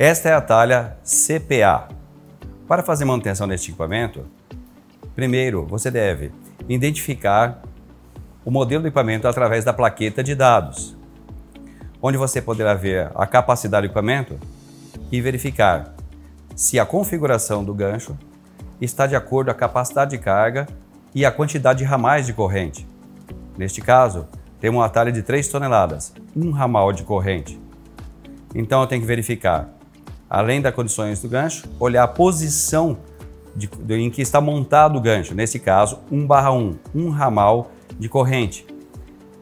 Esta é a talha CPA. Para fazer manutenção deste equipamento, primeiro você deve identificar o modelo do equipamento através da plaqueta de dados, onde você poderá ver a capacidade do equipamento e verificar se a configuração do gancho está de acordo com a capacidade de carga e a quantidade de ramais de corrente. Neste caso, temos uma talha de 3 toneladas, um ramal de corrente. Então eu tenho que verificar, além das condições do gancho, olhar a posição em que está montado o gancho, nesse caso 1/1, um ramal de corrente.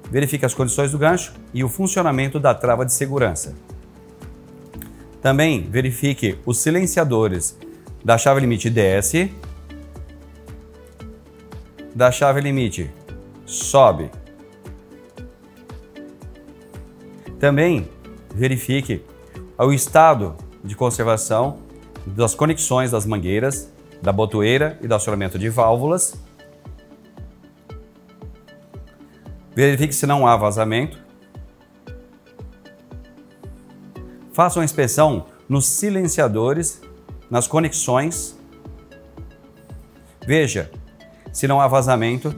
Verifique as condições do gancho e o funcionamento da trava de segurança. Também verifique os silenciadores da chave limite desce, da chave limite sobe. Também verifique o estado de conservação das conexões das mangueiras, da botoeira e do acionamento de válvulas. Verifique se não há vazamento. Faça uma inspeção nos silenciadores, nas conexões. Veja se não há vazamento.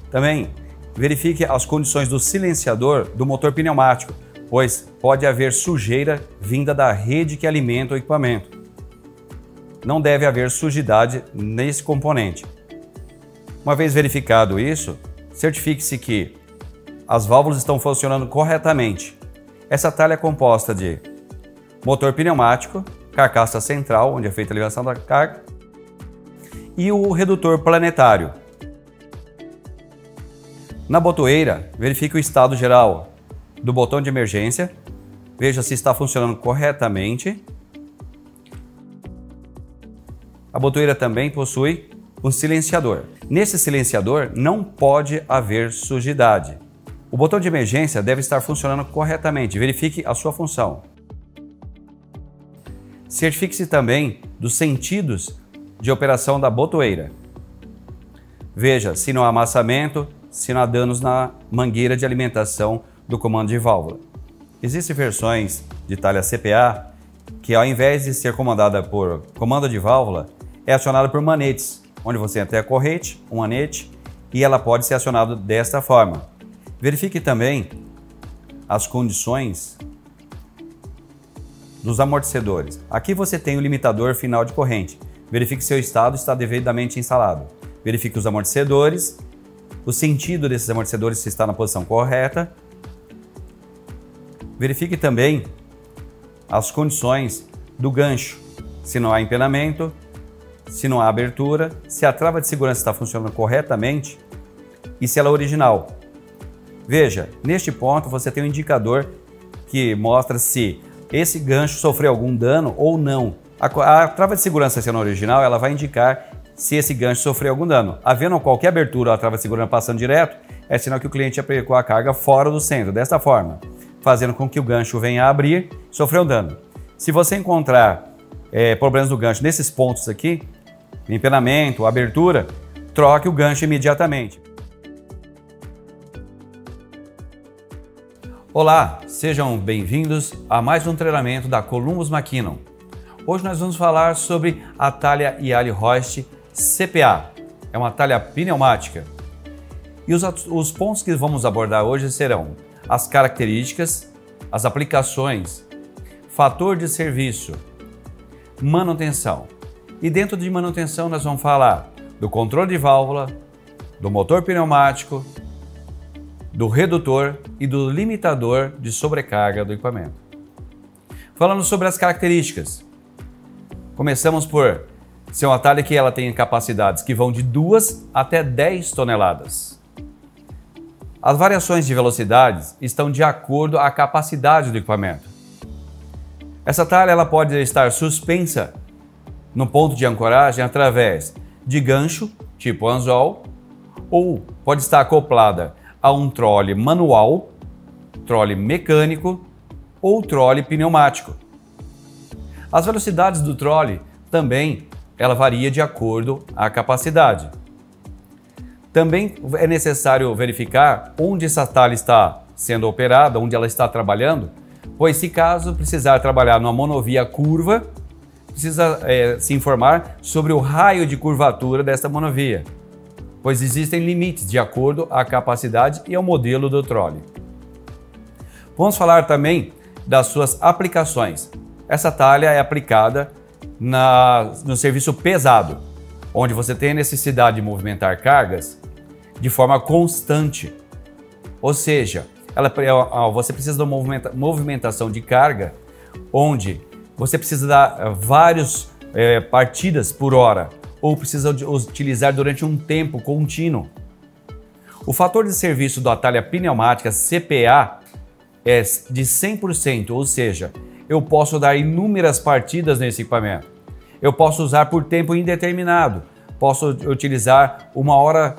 Também verifique as condições do silenciador do motor pneumático, pois pode haver sujeira vinda da rede que alimenta o equipamento. Não deve haver sujidade nesse componente. Uma vez verificado isso, certifique-se que as válvulas estão funcionando corretamente. Essa talha é composta de motor pneumático, carcaça central, onde é feita a ligação da carga, e o redutor planetário. Na botoeira, verifique o estado geral do botão de emergência, veja se está funcionando corretamente. A botoeira também possui um silenciador. Nesse silenciador não pode haver sujidade. O botão de emergência deve estar funcionando corretamente, verifique a sua função. Certifique-se também dos sentidos de operação da botoeira. Veja se não há amassamento, se não há danos na mangueira de alimentação do comando de válvula. Existem versões de talha CPA que, ao invés de ser comandada por comando de válvula, é acionada por manetes, onde você tem a corrente, um manete, e ela pode ser acionada desta forma. Verifique também as condições dos amortecedores. Aqui você tem o limitador final de corrente. Verifique se seu estado está devidamente instalado. Verifique os amortecedores, o sentido desses amortecedores se está na posição correta. Verifique também as condições do gancho, se não há empenamento, se não há abertura, se a trava de segurança está funcionando corretamente e se ela é original. Veja, neste ponto você tem um indicador que mostra se esse gancho sofreu algum dano ou não. A trava de segurança sendo original, ela vai indicar se esse gancho sofreu algum dano. Havendo qualquer abertura ou a trava de segurança passando direto, é sinal que o cliente aplicou a carga fora do centro, desta forma, fazendo com que o gancho venha a abrir, sofreu dano. Se você encontrar problemas do gancho nesses pontos aqui, empenamento, abertura, troque o gancho imediatamente. Olá, sejam bem-vindos a mais um treinamento da Columbus McKinnon. Hoje nós vamos falar sobre a talha Yali-Hoist CPA. É uma talha pneumática. E os pontos que vamos abordar hoje serão as características, as aplicações, fator de serviço, manutenção. E dentro de manutenção nós vamos falar do controle de válvula, do motor pneumático, do redutor e do limitador de sobrecarga do equipamento. Falando sobre as características, começamos por ser uma talha que ela tem capacidades que vão de 2 até 10 toneladas. As variações de velocidades estão de acordo com a capacidade do equipamento. Essa talha ela pode estar suspensa no ponto de ancoragem através de gancho, tipo anzol, ou pode estar acoplada a um trole manual, trole mecânico ou trole pneumático. As velocidades do trole também ela varia de acordo com a capacidade. Também é necessário verificar onde essa talha está sendo operada, onde ela está trabalhando, pois se caso precisar trabalhar numa monovia curva, precisa se informar sobre o raio de curvatura desta monovia, pois existem limites de acordo à capacidade e ao modelo do trole. Vamos falar também das suas aplicações. Essa talha é aplicada no serviço pesado, onde você tem a necessidade de movimentar cargas de forma constante. Ou seja, você precisa de uma movimentação de carga onde você precisa dar várias partidas por hora ou precisa utilizar durante um tempo contínuo. O fator de serviço da talha pneumática CPA é de 100%, ou seja, eu posso dar inúmeras partidas nesse equipamento. Eu posso usar por tempo indeterminado, posso utilizar uma hora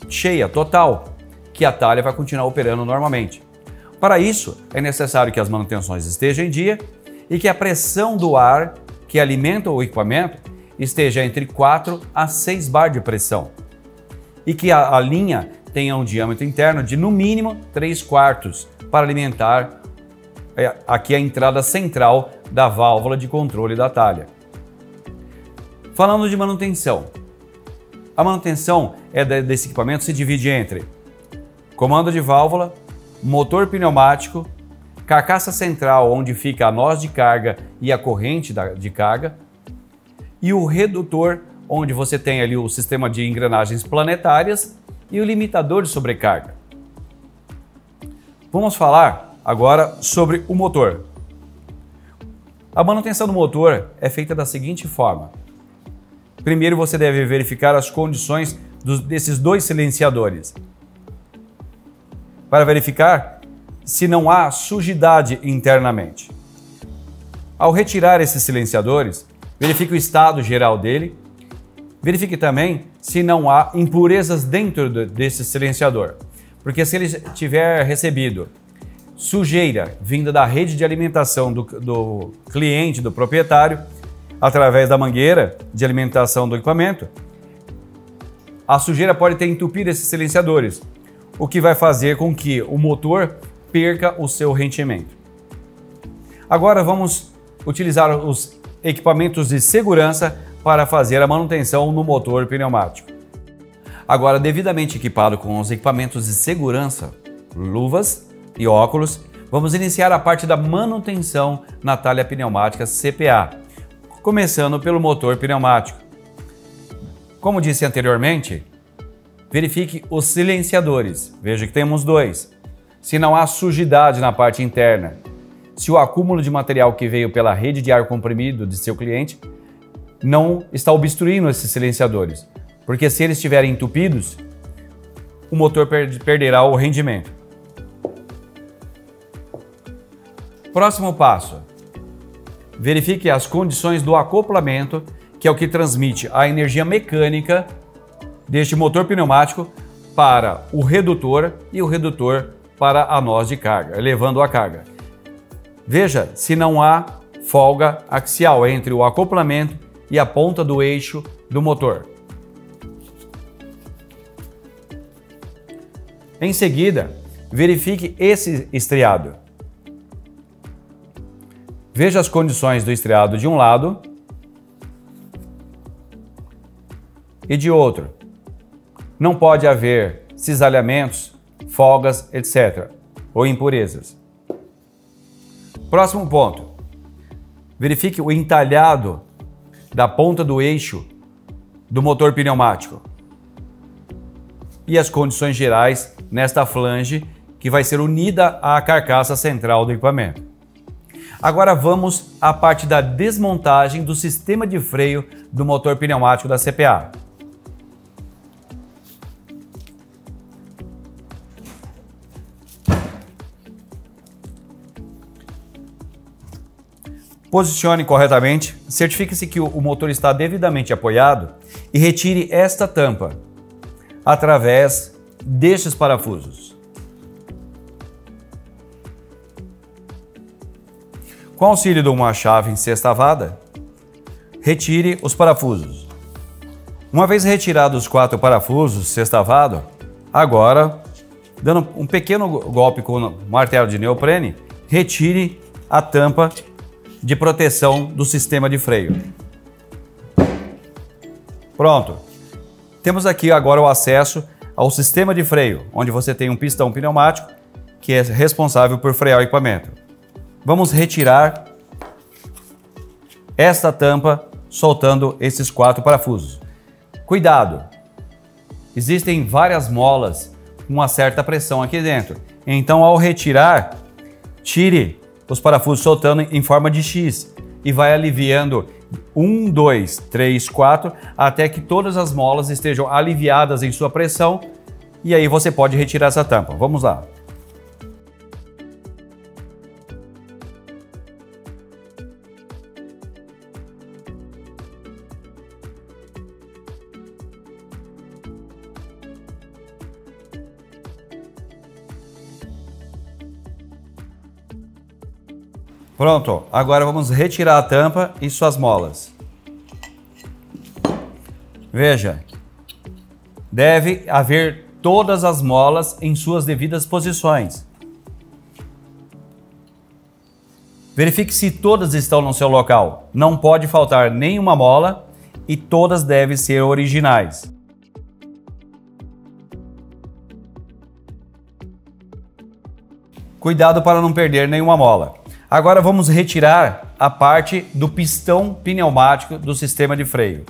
cheia, total, que a talha vai continuar operando normalmente. Para isso, é necessário que as manutenções estejam em dia e que a pressão do ar que alimenta o equipamento esteja entre 4 a 6 bar de pressão e que a linha tenha um diâmetro interno de no mínimo 3/4 para alimentar aqui a entrada central da válvula de controle da talha. Falando de manutenção, a manutenção desse equipamento se divide entre comando de válvula, motor pneumático, carcaça central onde fica a noz de carga e a corrente de carga e o redutor onde você tem ali o sistema de engrenagens planetárias e o limitador de sobrecarga. Vamos falar agora sobre o motor. A manutenção do motor é feita da seguinte forma. Primeiro você deve verificar as condições desses dois silenciadores para verificar se não há sujidade internamente. Ao retirar esses silenciadores, verifique o estado geral dele, verifique também se não há impurezas dentro desse silenciador, porque se ele tiver recebido sujeira vinda da rede de alimentação do cliente, do proprietário, através da mangueira de alimentação do equipamento, a sujeira pode ter entupido esses silenciadores, o que vai fazer com que o motor perca o seu rendimento. Agora vamos utilizar os equipamentos de segurança para fazer a manutenção no motor pneumático. Agora, devidamente equipado com os equipamentos de segurança, luvas e óculos, vamos iniciar a parte da manutenção na talha pneumática CPA, começando pelo motor pneumático. Como disse anteriormente, verifique os silenciadores. Veja que temos dois. Se não há sujidade na parte interna, se o acúmulo de material que veio pela rede de ar comprimido de seu cliente não está obstruindo esses silenciadores, porque se eles estiverem entupidos, o motor perderá o rendimento. Próximo passo. Verifique as condições do acoplamento, que é o que transmite a energia mecânica deste motor pneumático para o redutor e o redutor para a noz de carga, elevando a carga. Veja se não há folga axial entre o acoplamento e a ponta do eixo do motor. Em seguida, verifique esse estriado. Veja as condições do estriado de um lado e de outro. Não pode haver cisalhamentos, folgas, etc. ou impurezas. Próximo ponto. Verifique o entalhado da ponta do eixo do motor pneumático e as condições gerais nesta flange que vai ser unida à carcaça central do equipamento. Agora vamos à parte da desmontagem do sistema de freio do motor pneumático da CPA. Posicione corretamente, certifique-se que o motor está devidamente apoiado e retire esta tampa através destes parafusos. Com auxílio de uma chave encestovada, retire os parafusos. Uma vez retirados os 4 parafusos sextavados, agora, dando um pequeno golpe com o martelo de neoprene, retire a tampa de proteção do sistema de freio. Pronto. Temos aqui agora o acesso ao sistema de freio, onde você tem um pistão pneumático que é responsável por frear o equipamento. Vamos retirar esta tampa soltando esses 4 parafusos. Cuidado! Existem várias molas com uma certa pressão aqui dentro. Então, ao retirar, tire os parafusos soltando em forma de X e vai aliviando 1, 2, 3, 4 até que todas as molas estejam aliviadas em sua pressão e aí você pode retirar essa tampa. Vamos lá. Pronto, agora vamos retirar a tampa e suas molas. Veja, deve haver todas as molas em suas devidas posições. Verifique se todas estão no seu local. Não pode faltar nenhuma mola e todas devem ser originais. Cuidado para não perder nenhuma mola. Agora vamos retirar a parte do pistão pneumático do sistema de freio.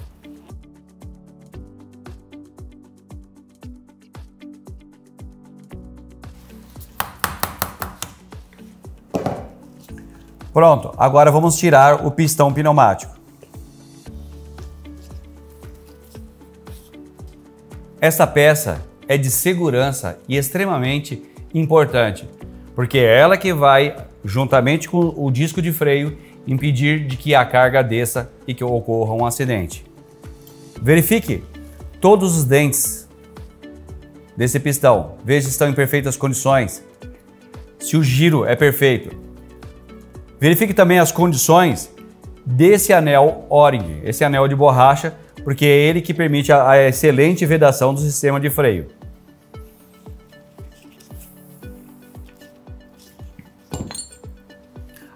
Pronto, agora vamos tirar o pistão pneumático. Essa peça é de segurança e extremamente importante, porque é ela que vai, juntamente com o disco de freio, impedir de que a carga desça e que ocorra um acidente. Verifique todos os dentes desse pistão, veja se estão em perfeitas condições, se o giro é perfeito. Verifique também as condições desse anel O-ring, esse anel de borracha, porque é ele que permite a excelente vedação do sistema de freio.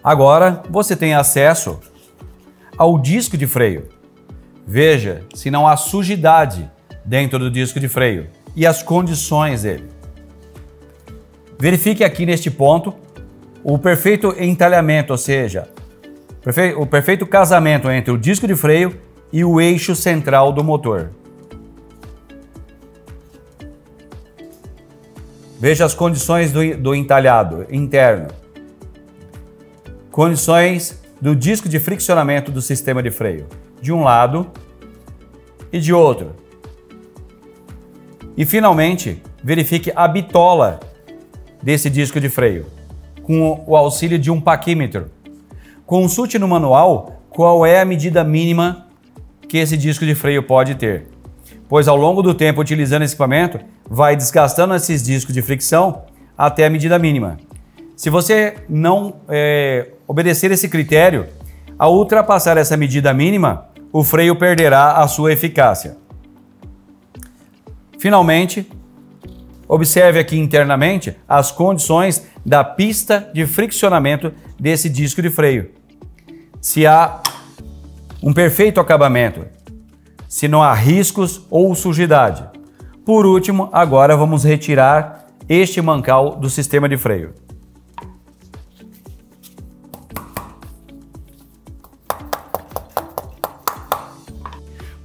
Agora você tem acesso ao disco de freio. Veja se não há sujidade dentro do disco de freio e as condições dele. Verifique aqui neste ponto o perfeito entalhamento, ou seja, o perfeito casamento entre o disco de freio e o eixo central do motor. Veja as condições do entalhado interno. Condições do disco de friccionamento do sistema de freio, de um lado e de outro. E finalmente, verifique a bitola desse disco de freio, com o auxílio de um paquímetro. Consulte no manual qual é a medida mínima que esse disco de freio pode ter, pois ao longo do tempo utilizando esse equipamento, vai desgastando esses discos de fricção até a medida mínima. Se você não obedecer esse critério, ao ultrapassar essa medida mínima, o freio perderá a sua eficácia. Finalmente, observe aqui internamente as condições da pista de friccionamento desse disco de freio. Se há um perfeito acabamento, se não há riscos ou sujidade. Por último, agora vamos retirar este mancal do sistema de freio.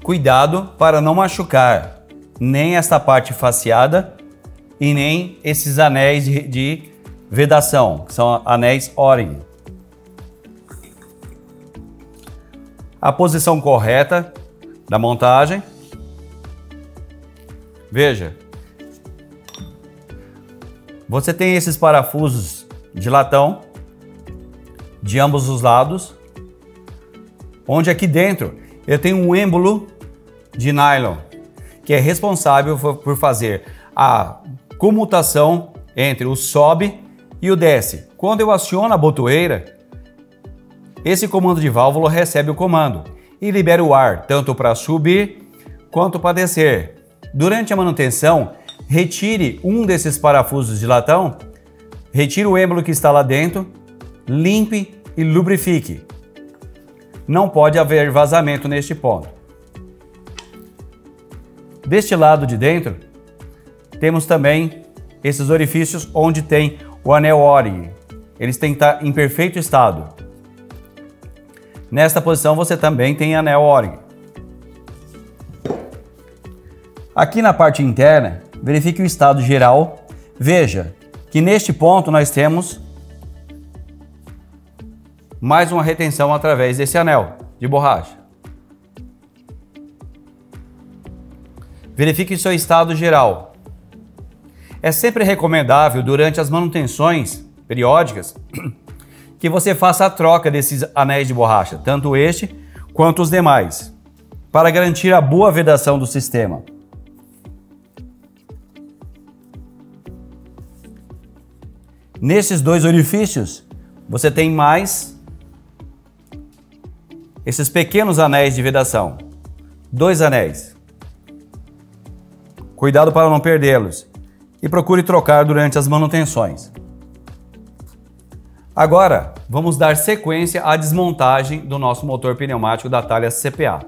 Cuidado para não machucar nem esta parte faceada e nem esses anéis de vedação, que são anéis O-ring. A posição correta da montagem. Veja, você tem esses parafusos de latão de ambos os lados, onde aqui dentro eu tenho um êmbolo de nylon, que é responsável por fazer a comutação entre o sobe e o desce. Quando eu aciono a botoeira, esse comando de válvula recebe o comando e libera o ar, tanto para subir quanto para descer. Durante a manutenção, retire um desses parafusos de latão, retire o êmbolo que está lá dentro limpe e lubrifique. Não pode haver vazamento neste ponto. Deste lado de dentro, temos também esses orifícios onde tem o anel O-ring. Eles têm que estar em perfeito estado. Nesta posição você também tem anel O-ring. Aqui na parte interna, verifique o estado geral. Veja que neste ponto nós temos mais uma retenção através desse anel de borracha. Verifique o seu estado geral. É sempre recomendável, durante as manutenções periódicas, que você faça a troca desses anéis de borracha, tanto este quanto os demais, para garantir a boa vedação do sistema. Nesses dois orifícios, você tem mais esses pequenos anéis de vedação. 2 anéis. Cuidado para não perdê-los e procure trocar durante as manutenções. Agora, vamos dar sequência à desmontagem do nosso motor pneumático da Thalia CPA.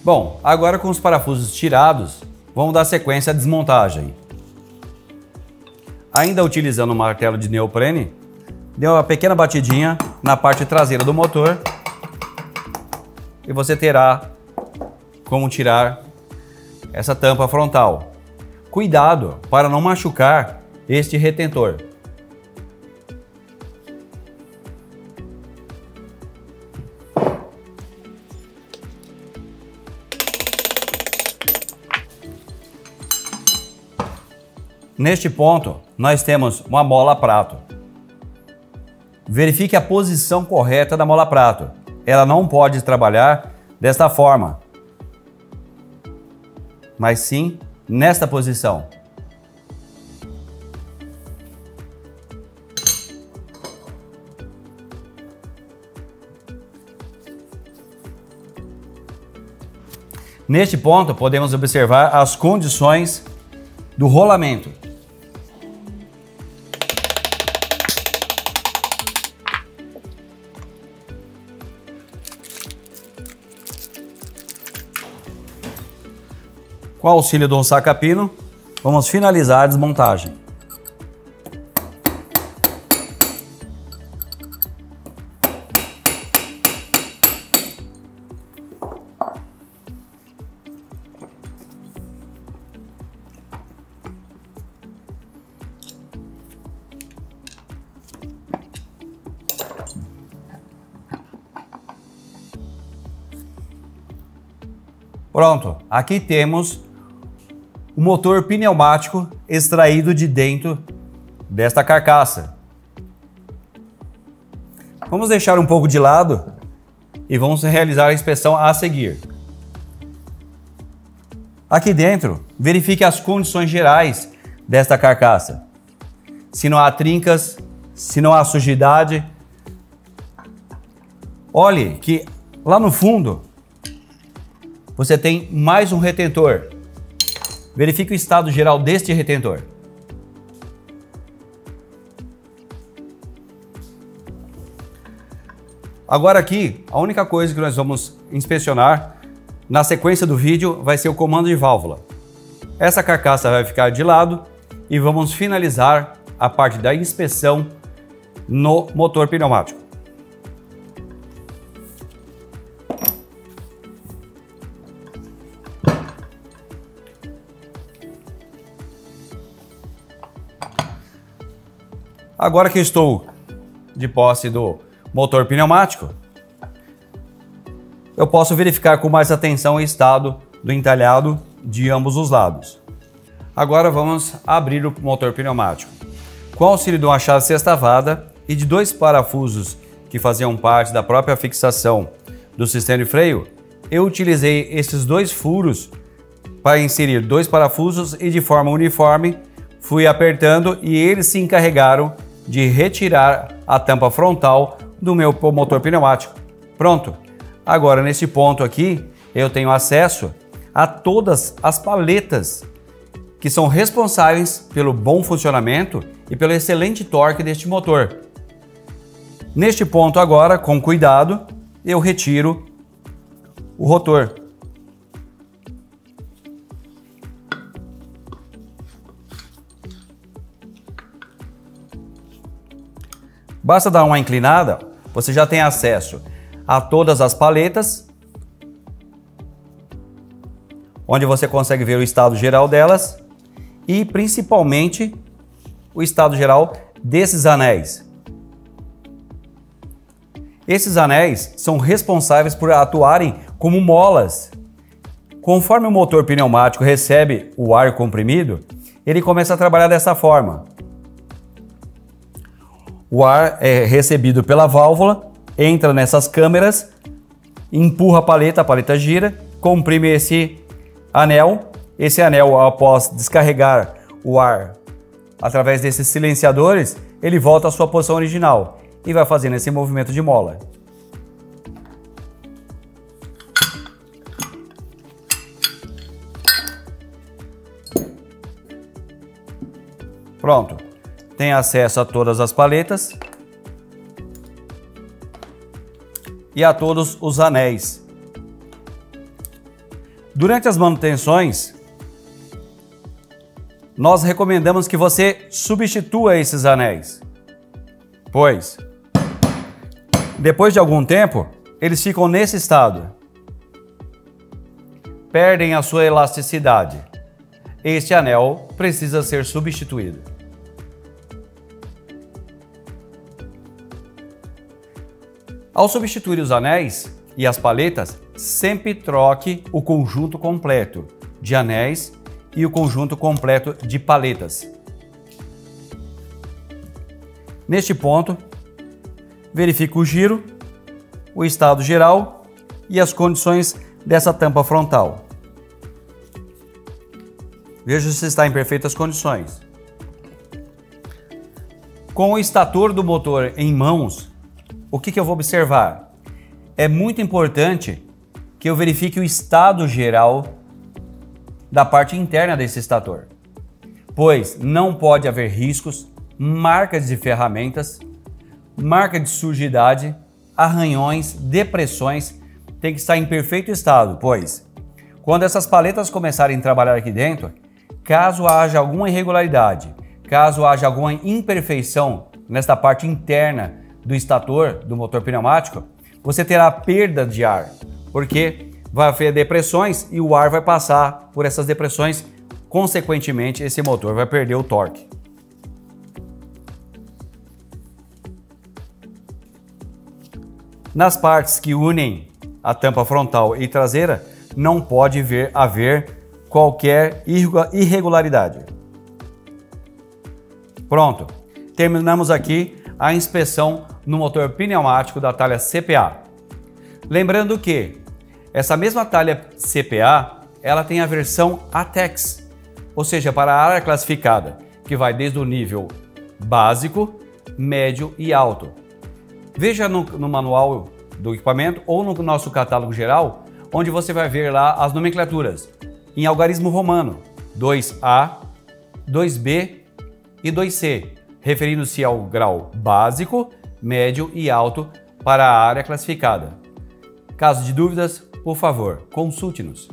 Bom, agora com os parafusos tirados, vamos dar sequência à desmontagem. Ainda utilizando o martelo de neoprene, dê uma pequena batidinha na parte traseira do motor e você terá como tirar essa tampa frontal. Cuidado para não machucar este retentor. Neste ponto, nós temos uma mola prato. Verifique a posição correta da mola prato. Ela não pode trabalhar desta forma, mas sim nesta posição. Neste ponto, podemos observar as condições do rolamento. Com o auxílio de um saca-pino, vamos finalizar a desmontagem. Pronto, aqui temos o motor pneumático extraído de dentro desta carcaça. Vamos deixar um pouco de lado e vamos realizar a inspeção a seguir. Aqui dentro, verifique as condições gerais desta carcaça. Se não há trincas, se não há sujidade. Olhe que lá no fundo você tem mais um retentor. Verifique o estado geral deste retentor. Agora aqui, a única coisa que nós vamos inspecionar na sequência do vídeo vai ser o comando de válvula. Essa carcaça vai ficar de lado e vamos finalizar a parte da inspeção no motor pneumático. Agora que estou de posse do motor pneumático, eu posso verificar com mais atenção o estado do entalhado de ambos os lados. Agora vamos abrir o motor pneumático. Com o auxílio de uma chave sextavada e de 2 parafusos que faziam parte da própria fixação do sistema de freio, eu utilizei esses 2 furos para inserir 2 parafusos e de forma uniforme fui apertando e eles se encarregaram de retirar a tampa frontal do meu motor pneumático. Pronto! Agora nesse ponto aqui eu tenho acesso a todas as paletas que são responsáveis pelo bom funcionamento e pelo excelente torque deste motor. Neste ponto agora, com cuidado, eu retiro o rotor. Basta dar uma inclinada, você já tem acesso a todas as paletas, onde você consegue ver o estado geral delas e principalmente o estado geral desses anéis. Esses anéis são responsáveis por atuarem como molas. Conforme o motor pneumático recebe o ar comprimido, ele começa a trabalhar dessa forma. O ar é recebido pela válvula, entra nessas câmeras, empurra a paleta gira, comprime esse anel. Esse anel, após descarregar o ar através desses silenciadores, ele volta à sua posição original e vai fazendo esse movimento de mola. Pronto, tem acesso a todas as paletas e a todos os anéis. Durante as manutenções, nós recomendamos que você substitua esses anéis, pois depois de algum tempo eles ficam nesse estado, perdem a sua elasticidade. Este anel precisa ser substituído. Ao substituir os anéis e as paletas, sempre troque o conjunto completo de anéis e o conjunto completo de paletas. Neste ponto, verifique o giro, o estado geral e as condições dessa tampa frontal. Veja se está em perfeitas condições. Com o estator do motor em mãos, o que eu vou observar? É muito importante que eu verifique o estado geral da parte interna desse estator, pois não pode haver riscos, marcas de ferramentas, marca de sujidade, arranhões, depressões. Tem que estar em perfeito estado, pois quando essas paletas começarem a trabalhar aqui dentro, caso haja alguma irregularidade, caso haja alguma imperfeição nesta parte interna do estator do motor pneumático, você terá perda de ar, porque vai haver depressões e o ar vai passar por essas depressões, consequentemente esse motor vai perder o torque. Nas partes que unem a tampa frontal e traseira, não pode haver qualquer irregularidade. Pronto, terminamos aqui a inspeção no motor pneumático da talha CPA. Lembrando que essa mesma talha CPA, ela tem a versão ATEX, ou seja, para a área classificada, que vai desde o nível básico, médio e alto. Veja no manual do equipamento ou no nosso catálogo geral, onde você vai ver lá as nomenclaturas em algarismo romano, 2A, 2B e 2C, referindo-se ao grau básico, médio e alto para a área classificada. Caso de dúvidas, por favor, consulte-nos.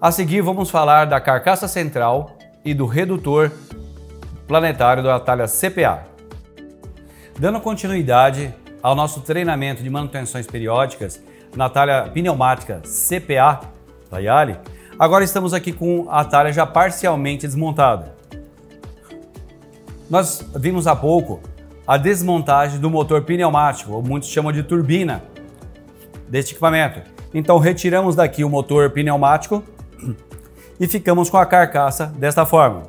A seguir, vamos falar da carcaça central e do redutor planetário da talha CPA. Dando continuidade ao nosso treinamento de manutenções periódicas na talha pneumática CPA da Yali, agora estamos aqui com a talha já parcialmente desmontada. Nós vimos há pouco a desmontagem do motor pneumático, ou muitos chamam de turbina, deste equipamento. Então retiramos daqui o motor pneumático e ficamos com a carcaça desta forma.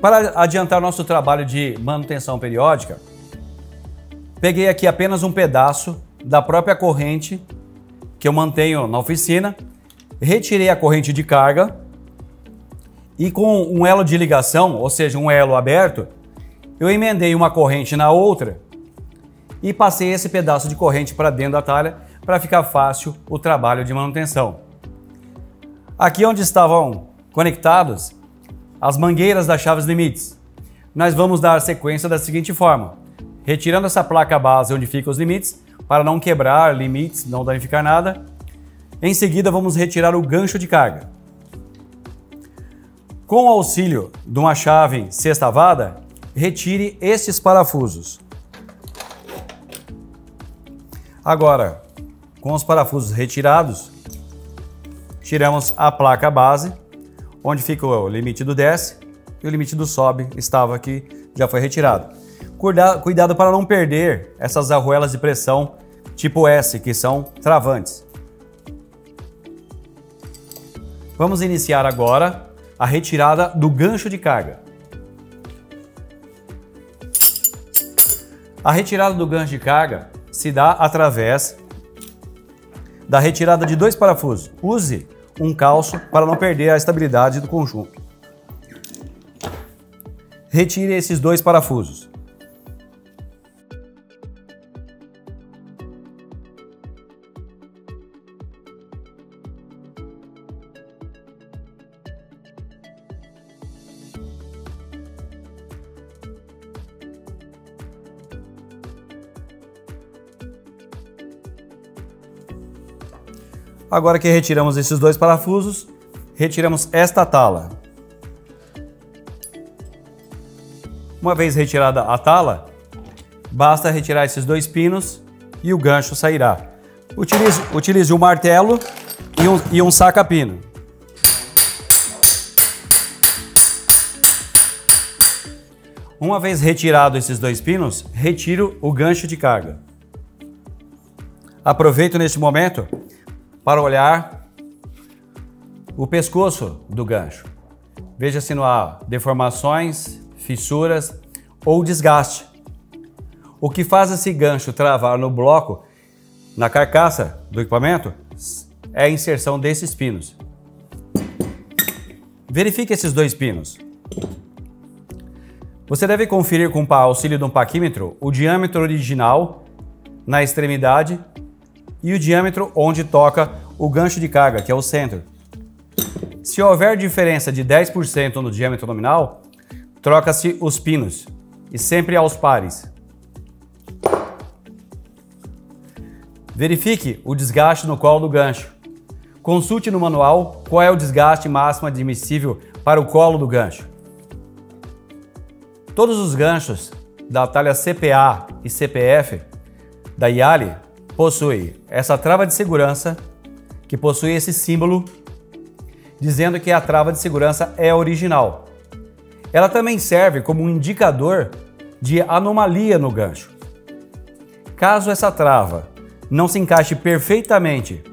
Para adiantar nosso trabalho de manutenção periódica, peguei aqui apenas um pedaço da própria corrente que eu mantenho na oficina, retirei a corrente de carga e com um elo de ligação, ou seja, um elo aberto, eu emendei uma corrente na outra e passei esse pedaço de corrente para dentro da talha para ficar fácil o trabalho de manutenção. Aqui onde estavam conectados as mangueiras das chaves limites, nós vamos dar a sequência da seguinte forma. Retirando essa placa base onde ficam os limites, para não quebrar limites, não danificar nada. Em seguida, vamos retirar o gancho de carga. Com o auxílio de uma chave sextavada, retire estes parafusos. Agora, com os parafusos retirados, tiramos a placa base, onde fica o limite do desce e o limite do sobe estava aqui, já foi retirado. Cuidado para não perder essas arruelas de pressão tipo S, que são travantes. Vamos iniciar agora a retirada do gancho de carga. A retirada do gancho de carga se dá através da retirada de 2 parafusos. Use um calço para não perder a estabilidade do conjunto. Retire esses 2 parafusos. Agora que retiramos esses 2 parafusos, retiramos esta tala. Uma vez retirada a tala, basta retirar esses 2 pinos e o gancho sairá. Utilize um martelo e um saca-pino. Uma vez retirado esses 2 pinos, retiro o gancho de carga. Aproveito neste momento para olhar o pescoço do gancho. Veja se não há deformações, fissuras ou desgaste. O que faz esse gancho travar no bloco, na carcaça do equipamento, é a inserção desses pinos. Verifique esses 2 pinos. Você deve conferir com o auxílio de um paquímetro o diâmetro original na extremidade e o diâmetro onde toca o gancho de carga, que é o centro. Se houver diferença de 10% no diâmetro nominal, troca-se os pinos, e sempre aos pares. Verifique o desgaste no colo do gancho. Consulte no manual qual é o desgaste máximo admissível para o colo do gancho. Todos os ganchos da talha CPA e CPF da Yali possui essa trava de segurança, que possui esse símbolo dizendo que a trava de segurança é original. Ela também serve como um indicador de anomalia no gancho. Caso essa trava não se encaixe perfeitamente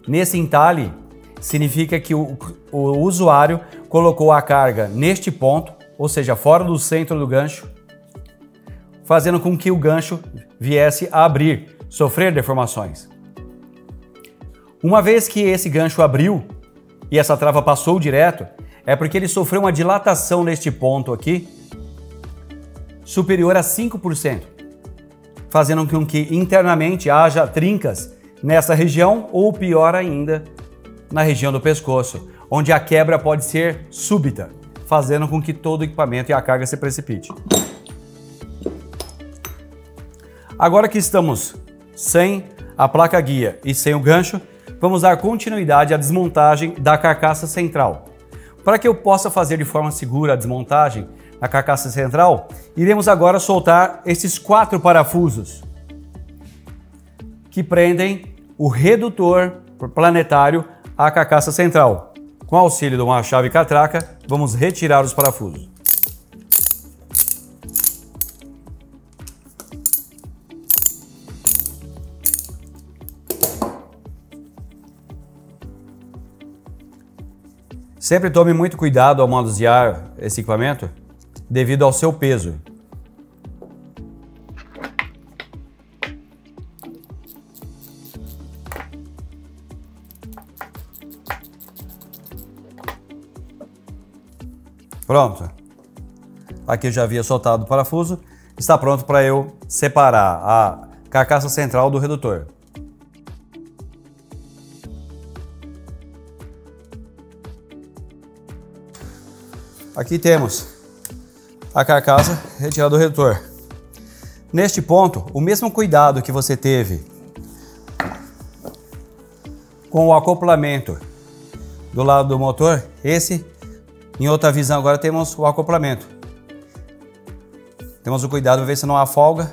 nesse entalhe, significa que o usuário colocou a carga neste ponto, ou seja, fora do centro do gancho, fazendo com que o gancho viesse a abrir, sofrer deformações. Uma vez que esse gancho abriu e essa trava passou direto, é porque ele sofreu uma dilatação neste ponto aqui, superior a 5%, fazendo com que internamente haja trincas nessa região ou, pior ainda, na região do pescoço, onde a quebra pode ser súbita, fazendo com que todo o equipamento e a carga se precipite. Agora que estamos sem a placa guia e sem o gancho, vamos dar continuidade à desmontagem da carcaça central. Para que eu possa fazer de forma segura a desmontagem da carcaça central, iremos agora soltar esses 4 parafusos que prendem o redutor planetário à carcaça central. Com o auxílio de uma chave catraca, vamos retirar os parafusos. Sempre tome muito cuidado ao manusear esse equipamento devido ao seu peso. Pronto. Aqui eu já havia soltado o parafuso. Está pronto para eu separar a carcaça central do redutor. Aqui temos a carcaça retirada do redutor. Neste ponto, o mesmo cuidado que você teve com o acoplamento do lado do motor, em outra visão agora temos o acoplamento. Temos o cuidado para ver se não há folga,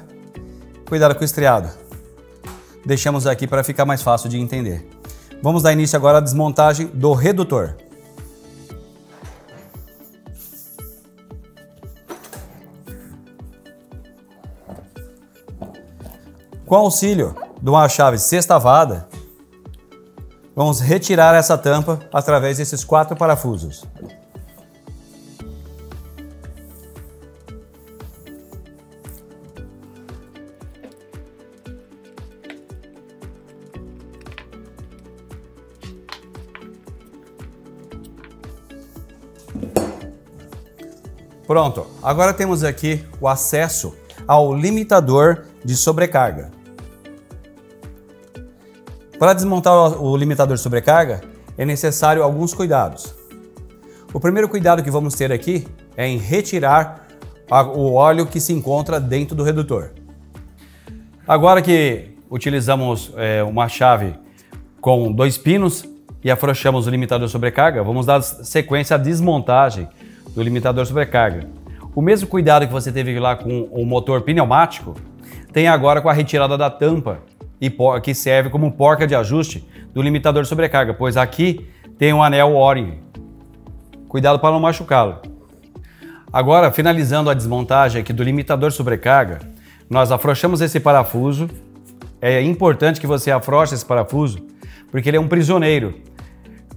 cuidado com o estriado. Deixamos aqui para ficar mais fácil de entender. Vamos dar início agora à desmontagem do redutor. Com auxílio de uma chave sextavada, vamos retirar essa tampa através desses 4 parafusos. Pronto, agora temos aqui o acesso ao limitador de sobrecarga. Para desmontar o limitador de sobrecarga, é necessário alguns cuidados. O primeiro cuidado que vamos ter aqui é em retirar o óleo que se encontra dentro do redutor. Agora que utilizamos uma chave com 2 pinos e afrouxamos o limitador de sobrecarga, vamos dar sequência à desmontagem do limitador de sobrecarga. O mesmo cuidado que você teve lá com o motor pneumático, tem agora com a retirada da tampa, que serve como porca de ajuste do limitador de sobrecarga, pois aqui tem um anel O-ring. Cuidado para não machucá-lo. Agora, finalizando a desmontagem aqui do limitador de sobrecarga, nós afrouxamos esse parafuso. É importante que você afrouxe esse parafuso, porque ele é um prisioneiro.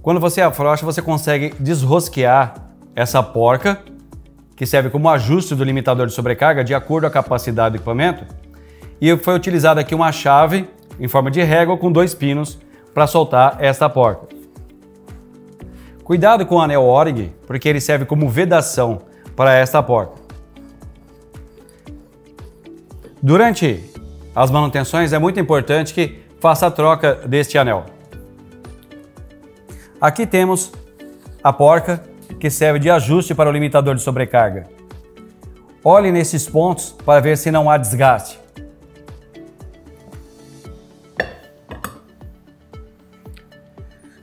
Quando você afrouxa, você consegue desrosquear essa porca, que serve como ajuste do limitador de sobrecarga de acordo com a capacidade do equipamento. E foi utilizada aqui uma chave em forma de régua com 2 pinos para soltar esta porca. Cuidado com o anel O-ring, porque ele serve como vedação para esta porca. Durante as manutenções é muito importante que faça a troca deste anel. Aqui temos a porca que serve de ajuste para o limitador de sobrecarga. Olhe nesses pontos para ver se não há desgaste.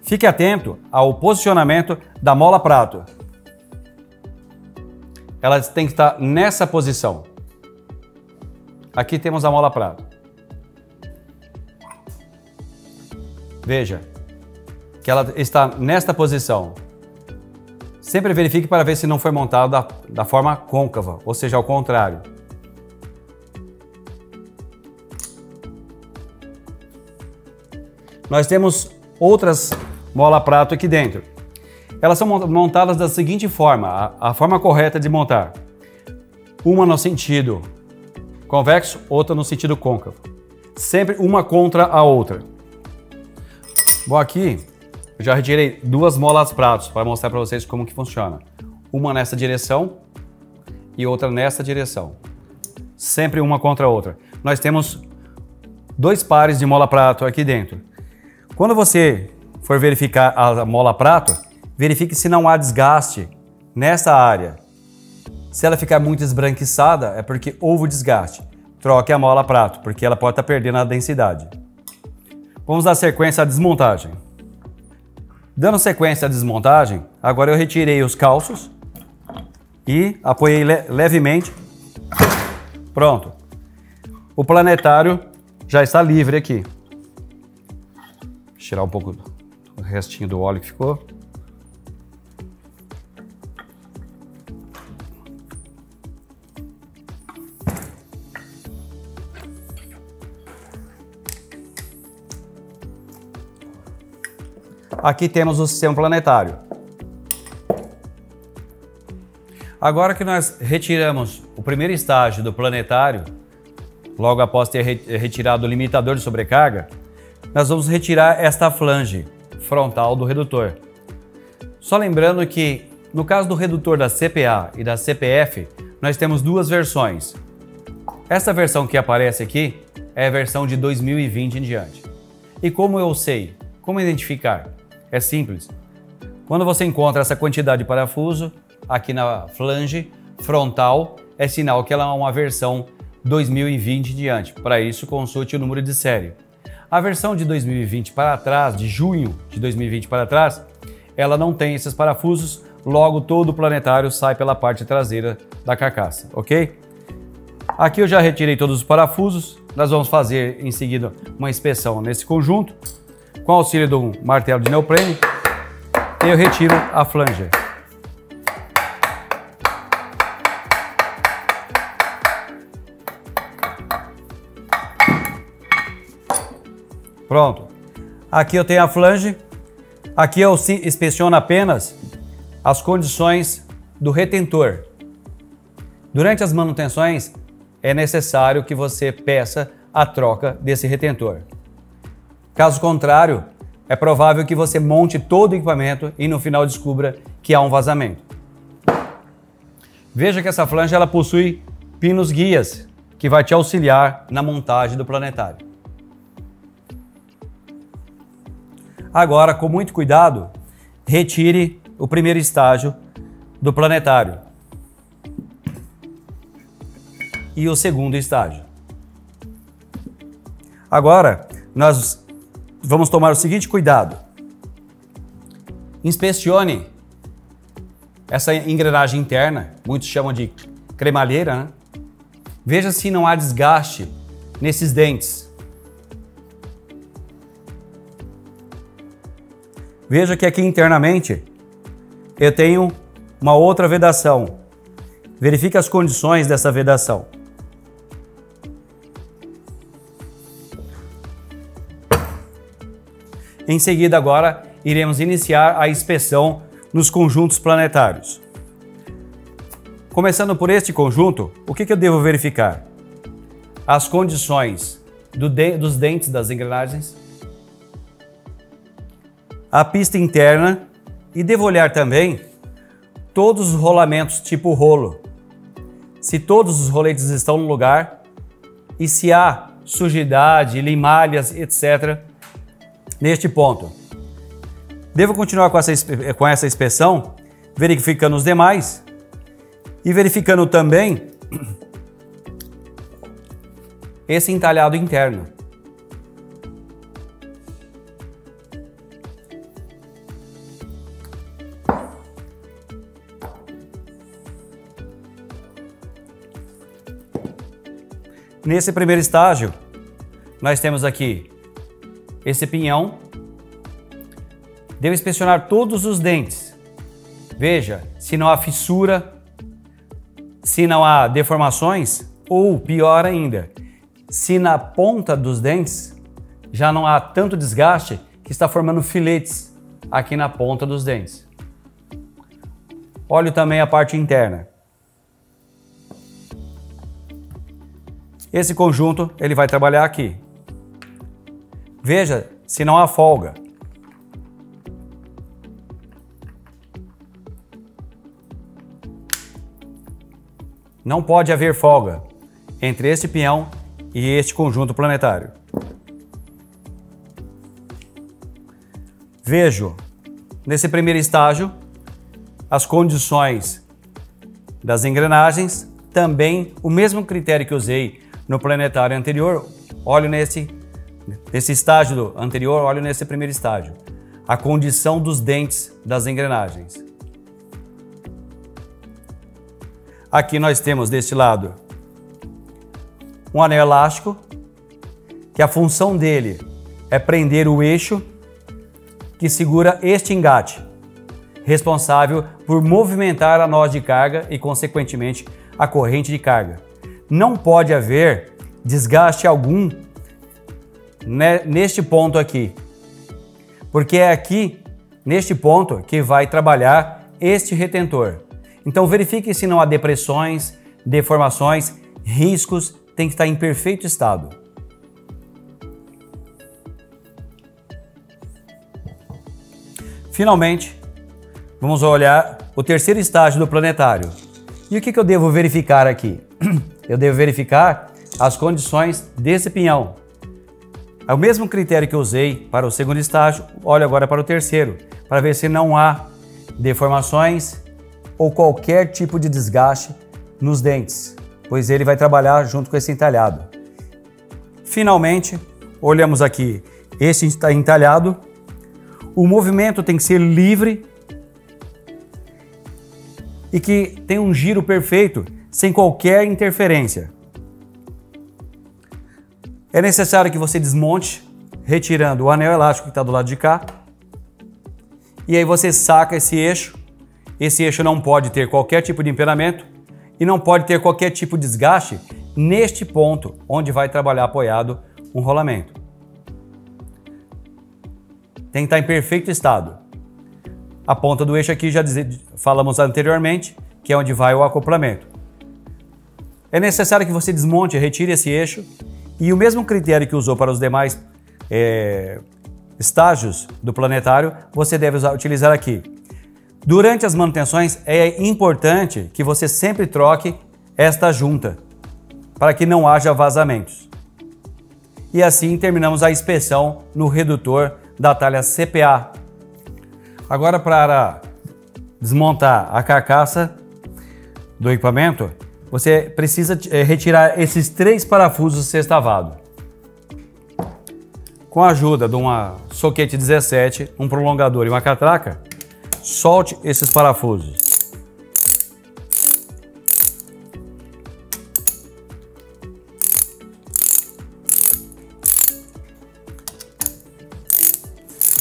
Fique atento ao posicionamento da mola prato. Ela tem que estar nessa posição. Aqui temos a mola prato. Veja que ela está nesta posição. Sempre verifique para ver se não foi montado da forma côncava, ou seja, ao contrário. Nós temos outras mola prato aqui dentro. Elas são montadas da seguinte forma, a forma correta de montar. Uma no sentido convexo, outra no sentido côncavo. Sempre uma contra a outra. Bom, aqui eu já retirei 2 molas pratos para mostrar para vocês como que funciona. Uma nessa direção e outra nessa direção. Sempre uma contra a outra. Nós temos 2 pares de mola prato aqui dentro. Quando você for verificar a mola prato, verifique se não há desgaste nessa área. Se ela ficar muito esbranquiçada, é porque houve desgaste. Troque a mola prato, porque ela pode estar perdendo a densidade. Vamos dar sequência à desmontagem. Dando sequência à desmontagem, agora eu retirei os calços e apoiei levemente. Pronto. O planetário já está livre aqui. Vou tirar um pouco do restinho do óleo que ficou. Aqui temos o sistema planetário. Agora que nós retiramos o primeiro estágio do planetário, logo após ter retirado o limitador de sobrecarga, nós vamos retirar esta flange frontal do redutor. Só lembrando que, no caso do redutor da CPA e da CPF, nós temos 2 versões. Essa versão que aparece aqui é a versão de 2020 em diante. E como eu sei? Como identificar? É simples. Quando você encontra essa quantidade de parafuso aqui na flange frontal, é sinal que ela é uma versão 2020 em diante. Para isso, consulte o número de série. A versão de 2020 para trás, de junho de 2020 para trás, ela não tem esses parafusos, logo todo o planetário sai pela parte traseira da carcaça, ok? Aqui eu já retirei todos os parafusos, nós vamos fazer em seguida uma inspeção nesse conjunto. Com o auxílio de um martelo de neoprene, eu retiro a flange. Pronto. Aqui eu tenho a flange. Aqui eu inspeciono apenas as condições do retentor. Durante as manutenções, é necessário que você peça a troca desse retentor. Caso contrário, é provável que você monte todo o equipamento e no final descubra que há um vazamento. Veja que essa flange ela possui pinos guias, que vai te auxiliar na montagem do planetário. Agora, com muito cuidado, retire o primeiro estágio do planetário e o segundo estágio. Agora, nós vamos tomar o seguinte cuidado. Inspecione essa engrenagem interna, muitos chamam de cremalheira, né? Veja se não há desgaste nesses dentes. Veja que aqui internamente eu tenho uma outra vedação. Verifique as condições dessa vedação. Em seguida, agora, iremos iniciar a inspeção nos conjuntos planetários. Começando por este conjunto, o que eu devo verificar? As condições dos dentes das engrenagens, a pista interna e devo olhar também todos os rolamentos tipo rolo. Se todos os roletes estão no lugar e se há sujidade, limalhas, etc. neste ponto. Devo continuar com essa inspeção, verificando os demais e verificando também esse entalhado interno. Nesse primeiro estágio, nós temos aqui esse pinhão. Devo inspecionar todos os dentes. Veja se não há fissura, se não há deformações ou, pior ainda, se na ponta dos dentes já não há tanto desgaste que está formando filetes aqui na ponta dos dentes. Olho também a parte interna. Esse conjunto ele vai trabalhar aqui. Veja se não há folga. Não pode haver folga entre este pinhão e este conjunto planetário. Vejo nesse primeiro estágio as condições das engrenagens, também o mesmo critério que usei no planetário anterior, olho nesse estágio anterior, olho nesse primeiro estágio. A condição dos dentes das engrenagens. Aqui nós temos deste lado um anel elástico, que a função dele é prender o eixo que segura este engate, responsável por movimentar a noz de carga e, consequentemente, a corrente de carga. Não pode haver desgaste algum neste ponto aqui, porque é aqui, neste ponto, que vai trabalhar este retentor. Então verifique se não há depressões, deformações, riscos, tem que estar em perfeito estado. Finalmente, vamos olhar o terceiro estágio do planetário. E o que eu devo verificar aqui? Eu devo verificar as condições desse pinhão. É o mesmo critério que eu usei para o segundo estágio, olho agora para o terceiro, para ver se não há deformações ou qualquer tipo de desgaste nos dentes. pois ele vai trabalhar junto com esse entalhado. Finalmente, olhamos aqui, esse está entalhado. O movimento tem que ser livre e que tem um giro perfeito, sem qualquer interferência. É necessário que você desmonte, retirando o anel elástico que está do lado de cá. E aí você saca esse eixo. Esse eixo não pode ter qualquer tipo de empenamento e não pode ter qualquer tipo de desgaste neste ponto onde vai trabalhar apoiado um rolamento. Tem que estar em perfeito estado. A ponta do eixo aqui já falamos anteriormente, que é onde vai o acoplamento. É necessário que você desmonte e retire esse eixo e o mesmo critério que usou para os demais estágios do planetário, você deve utilizar aqui. Durante as manutenções é importante que você sempre troque esta junta para que não haja vazamentos. E assim terminamos a inspeção no redutor da talha CPA. Agora, para desmontar a carcaça do equipamento, você precisa retirar esses 3 parafusos sextavados. Com a ajuda de uma soquete 17, um prolongador e uma catraca, solte esses parafusos.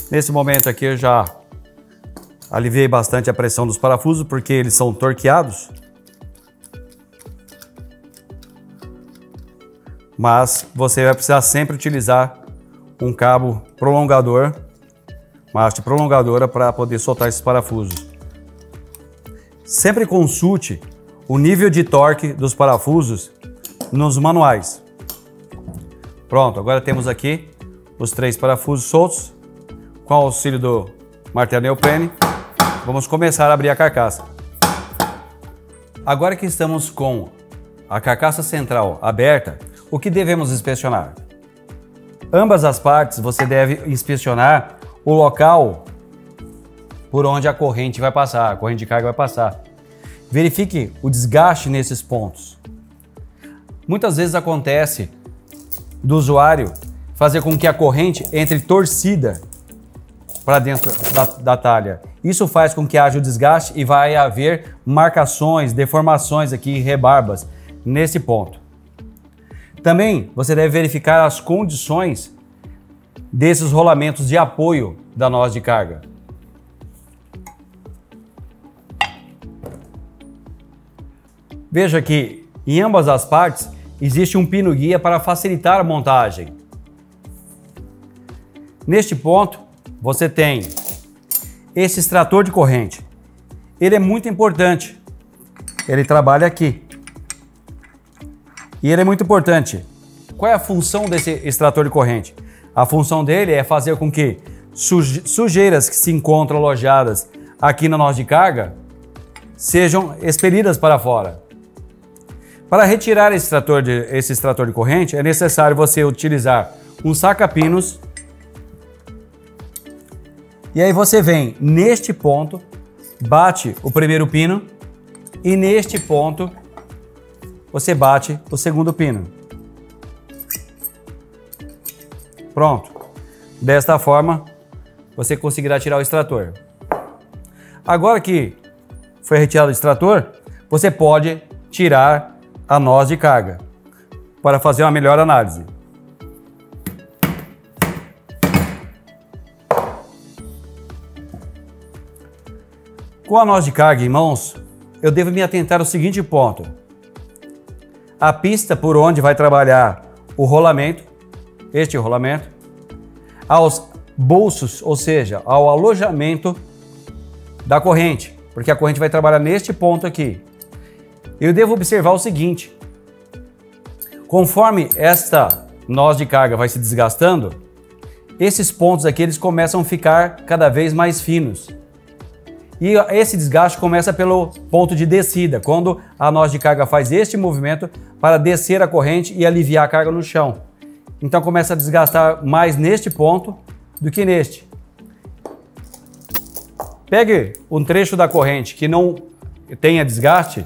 Nesse momento aqui eu já aliviei bastante a pressão dos parafusos porque eles são torqueados. Mas você vai precisar sempre utilizar um cabo prolongador, uma haste prolongadora para poder soltar esses parafusos. Sempre consulte o nível de torque dos parafusos nos manuais. Pronto, agora temos aqui os 3 parafusos soltos. Com o auxílio do martelo neoprene, vamos começar a abrir a carcaça. Agora que estamos com a carcaça central aberta, o que devemos inspecionar? Ambas as partes você deve inspecionar o local por onde a corrente vai passar, a corrente de carga vai passar. Verifique o desgaste nesses pontos. Muitas vezes acontece do usuário fazer com que a corrente entre torcida para dentro da talha. Isso faz com que haja o desgaste e vai haver marcações, deformações aqui, rebarbas nesse ponto. Também você deve verificar as condições desses rolamentos de apoio da noz de carga. Veja que em ambas as partes existe um pino guia para facilitar a montagem. Neste ponto você tem esse extrator de corrente. Ele é muito importante. Ele trabalha aqui. E ele é muito importante. Qual é a função desse extrator de corrente? A função dele é fazer com que sujeiras que se encontram alojadas aqui na noz de carga sejam expelidas para fora. Para retirar esse extrator de corrente, é necessário você utilizar um saca-pinos. E aí você vem neste ponto, bate o primeiro pino e neste ponto você bate o segundo pino. Pronto. Desta forma, você conseguirá tirar o extrator. Agora que foi retirado o extrator, você pode tirar a noz de carga para fazer uma melhor análise. Com a noz de carga em mãos, eu devo me atentar ao seguinte ponto. A pista por onde vai trabalhar o rolamento, este rolamento, aos bolsos, ou seja, ao alojamento da corrente, porque a corrente vai trabalhar neste ponto aqui. Eu devo observar o seguinte. Conforme esta noz de carga vai se desgastando, esses pontos aqui eles começam a ficar cada vez mais finos. E esse desgaste começa pelo ponto de descida, quando a noz de carga faz este movimento para descer a corrente e aliviar a carga no chão. Então começa a desgastar mais neste ponto do que neste. Pegue um trecho da corrente que não tenha desgaste,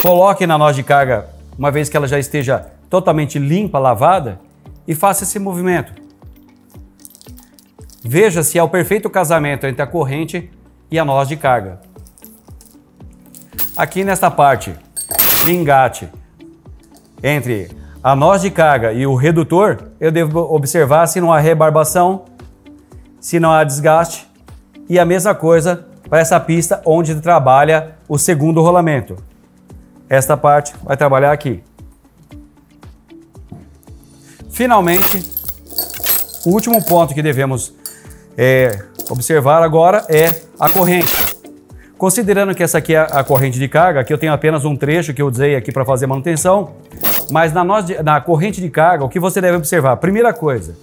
coloque na noz de carga uma vez que ela já esteja totalmente limpa, lavada, e faça esse movimento. Veja se é o perfeito casamento entre a corrente e a noz de carga. Aqui nesta parte de engate entre a noz de carga e o redutor, eu devo observar se não há rebarbação, se não há desgaste, e a mesma coisa para essa pista onde trabalha o segundo rolamento. Esta parte vai trabalhar aqui. Finalmente, o último ponto que devemos observar agora é a corrente. Considerando que essa aqui é a corrente de carga, aqui eu tenho apenas um trecho que eu usei aqui para fazer manutenção, mas na corrente de carga, o que você deve observar? Primeira coisa,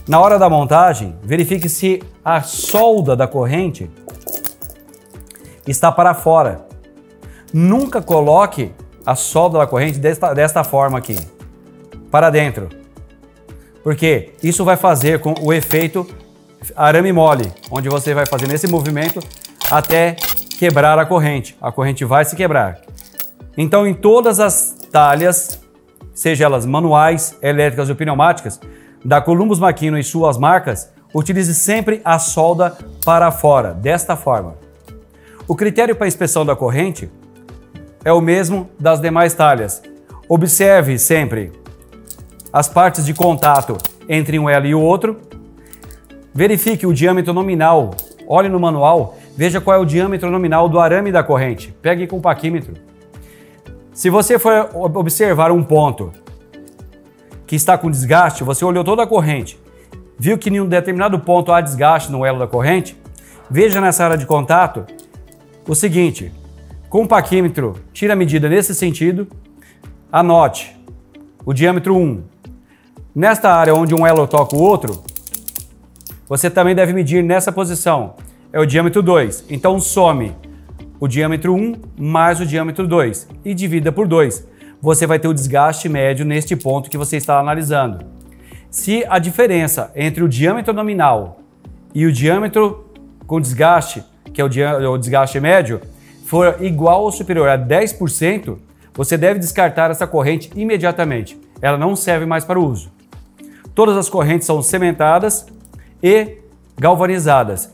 na hora da montagem, verifique se a solda da corrente está para fora. Nunca coloque a solda da corrente desta forma aqui, para dentro, porque isso vai fazer com o efeito arame mole, onde você vai fazer nesse movimento até quebrar a corrente vai se quebrar. Então, em todas as talhas, seja elas manuais, elétricas ou pneumáticas, da Columbus McKinnon e suas marcas, utilize sempre a solda para fora, desta forma. O critério para a inspeção da corrente é o mesmo das demais talhas. Observe sempre as partes de contato entre um elo e o outro. Verifique o diâmetro nominal. Olhe no manual, veja qual é o diâmetro nominal do arame da corrente. Pegue com o paquímetro. Se você for observar um ponto que está com desgaste, você olhou toda a corrente, viu que em um determinado ponto há desgaste no elo da corrente, veja nessa área de contato o seguinte: com o paquímetro, tira a medida nesse sentido, anote o diâmetro 1. Nesta área onde um elo toca o outro, você também deve medir nessa posição, é o diâmetro 2. Então some o diâmetro 1 mais o diâmetro 2 e divida por 2. Você vai ter o desgaste médio neste ponto que você está analisando. Se a diferença entre o diâmetro nominal e o diâmetro com desgaste, que é o desgaste médio, for igual ou superior a 10%, você deve descartar essa corrente imediatamente. Ela não serve mais para o uso. Todas as correntes são cementadas e galvanizadas.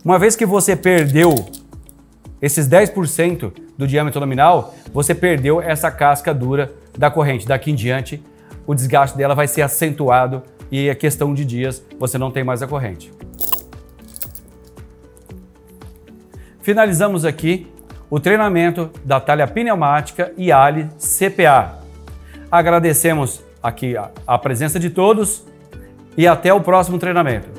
Uma vez que você perdeu esses 10% do diâmetro nominal, você perdeu essa casca dura da corrente. Daqui em diante, o desgaste dela vai ser acentuado e é questão de dias, você não tem mais a corrente. Finalizamos aqui o treinamento da talha pneumática Yali CPA. Agradecemos aqui a presença de todos e até o próximo treinamento.